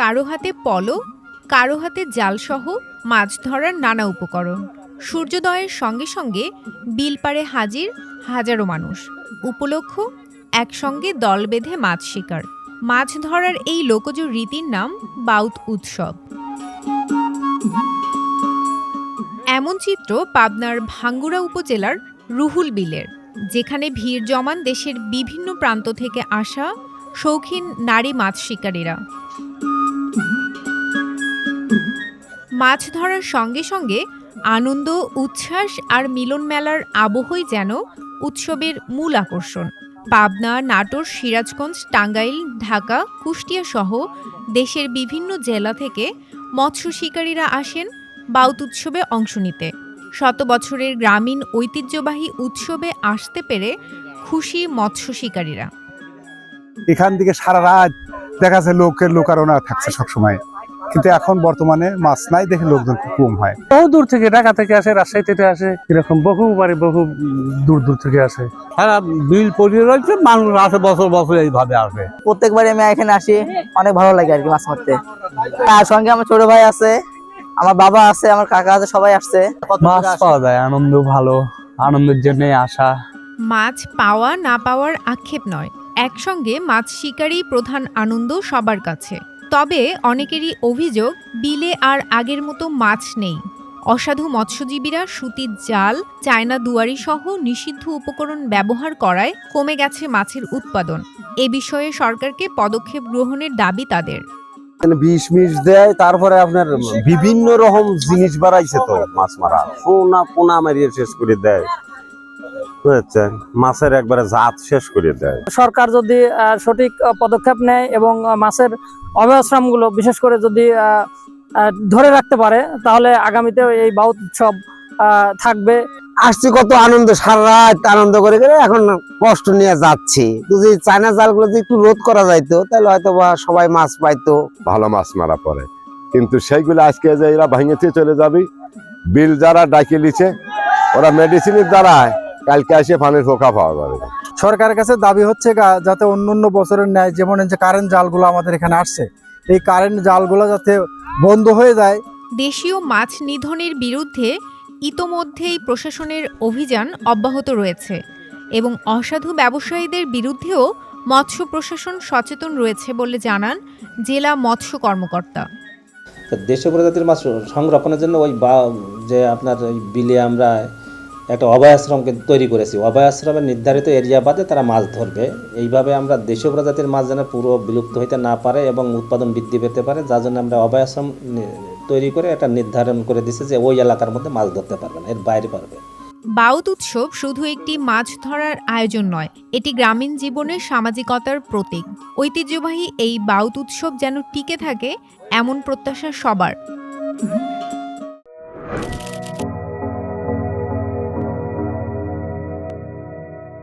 কারো হাতে পলো, কারো হাতে জালসহ মাছ ধরার নানা উপকরণ। সূর্যোদয়ের সঙ্গে সঙ্গে বিলপাড়ে হাজির হাজারো মানুষ। উপলক্ষ একসঙ্গে দল বেঁধে মাছ শিকার। মাছ ধরার এই লোকজ রীতির নাম বাউত উৎসব। এমন চিত্র পাবনার ভাঙ্গুড়া উপজেলার রুহুল বিলের, যেখানে ভিড় জমান দেশের বিভিন্ন প্রান্ত থেকে আসা শৌখিন নারী মাছ শিকারীরা। মাছ ধরার সঙ্গে সঙ্গে আনন্দ, উচ্ছ্বাস আর মিলন মেলার আবহই যেন উৎসবের মূল আকর্ষণ। পাবনা, নাটোর, সিরাজগঞ্জ, টাঙ্গাইল, ঢাকা, কুষ্টিয়া সহ দেশের বিভিন্ন জেলা থেকে মৎস্য শিকারীরা আসেন বাউত উৎসবে অংশ নিতে। শত বছরের গ্রামীণ ঐতিহ্যবাহী উৎসবে আসতে পেরে খুশি মৎস্য শিকারীরা। এখান থেকে সারা রাত দেখা যায় লোকারণা থাকছে সবসময়, কিন্তু এখন বর্তমানে মাছ নাই দেখে লোকজন খুব কম হয়। বহু দূর থেকে, ঢাকা থেকে আসে, রাজশাহী থেকে আসে, এরকম বহু দূর দূর থেকে আসে। সারা বিল পড়িয়ে রয়েছে, মানুষ আসে বছর বছর এইভাবে আসে। প্রত্যেকবারে আমি এখানে আসি, অনেক ভালো লাগে আর কি মাছ মারতে। তার সঙ্গে আমার ছোট ভাই আছে, আমার বাবা আছে, আমার কাকা আছে, সবাই আসছে। মাছ পাওয়া যায়, আনন্দ ভালো, আনন্দের জন্য আসা। মাছ পাওয়া না পাওয়ার আক্ষেপ নয়, একসঙ্গে মাছ শিকারই প্রধান আনন্দ সবার কাছে। তবে অনেকেরই অভিযোগ, বিলে আর আগের মতো মাছ নেই। অসাধু মৎস্যজীবীরা সুতির জাল, চায়না দুয়ারি সহ নিষিদ্ধ উপকরণ ব্যবহার করায় কমে গেছে মাছের উৎপাদন। এ বিষয়ে সরকারকে পদক্ষেপ গ্রহণের দাবি তাদের। বিষ মিষ দেয়, তারপরে আপনার বিভিন্ন রকম জিনিস বাড়াইছে তো মাছ মারা, পোনা মারিয়ে শেষ করে দেয়, বুঝছেন, মাছের একবারে জাত শেষ করে দেয়। সরকার যদি সঠিক পদক্ষেপ নেয় এবং মাছের অবস্থানগুলো বিশেষ করে যদি ধরে রাখতে পারে, তাহলে আগামীতে এই বাউত উৎসব থাকবে। আসছি কত আনন্দ, সারা রাত আনন্দ করে এখন কষ্ট নিয়ে যাচ্ছি। যদি চায়না জালগুলো যদি একটু রোধ করা যাইতো, তাহলে হয়তো বা সবাই মাছ পাইতো, ভালো মাছ মারা পড়ে। কিন্তু সেইগুলো আজকে যে এরা ভাঙেতে চলে যাবে, বিল যারা ডাকে লিছে, ওরা মেডিসিনের দ্বারা কালকে এসে পানির পোকা পাওয়া যাবে। সরকারের কাছে দাবি হচ্ছে যাতে অন্য বছরের ন্যায়, যেমন যে কারেন্ট জালগুলো আমাদের এখানে আসছে, এই কারেন্ট জালগুলো যাতে বন্ধ হয়ে যায়। দেশীয় মাছ নিধনের বিরুদ্ধে ইতোমধ্যেই প্রশাসনের অভিযান অব্যাহত রয়েছে এবং অসাধু ব্যবসায়ীদের বিরুদ্ধেও মৎস্য প্রশাসন সচেতন রয়েছে বলে জানান জেলা মৎস্য কর্মকর্তা। দেশীয় প্রজাতির মাছ সংরক্ষণের জন্য যে আপনার ওই বিলে আমরা একটা অভয়াশ্রমকে তৈরি করেছি। অভয়াশ্রমের নির্ধারিত এরিয়া বাদে তারা মাছ ধরবে। এইভাবে আমরা দেশীয় প্রজাতির মাছ যেন পুরো বিলুপ্ত হইতে না পারে এবং উৎপাদন বৃদ্ধি পেতে পারে, যার জন্য আমরা অভয়াশ্রম তৈরি করে একটা নির্ধারণ করে দিচ্ছি যে ওই এলাকার মধ্যে মাছ ধরতে পারবে না, এর বাইরে পারবে। বাউত উৎসব শুধু একটি মাছ ধরার আয়োজন নয়, এটি গ্রামীণ জীবনের সামাজিকতার প্রতীক। ঐতিহ্যবাহী এই বাউত উৎসব যেন টিকে থাকে, এমন প্রত্যাশা সবার।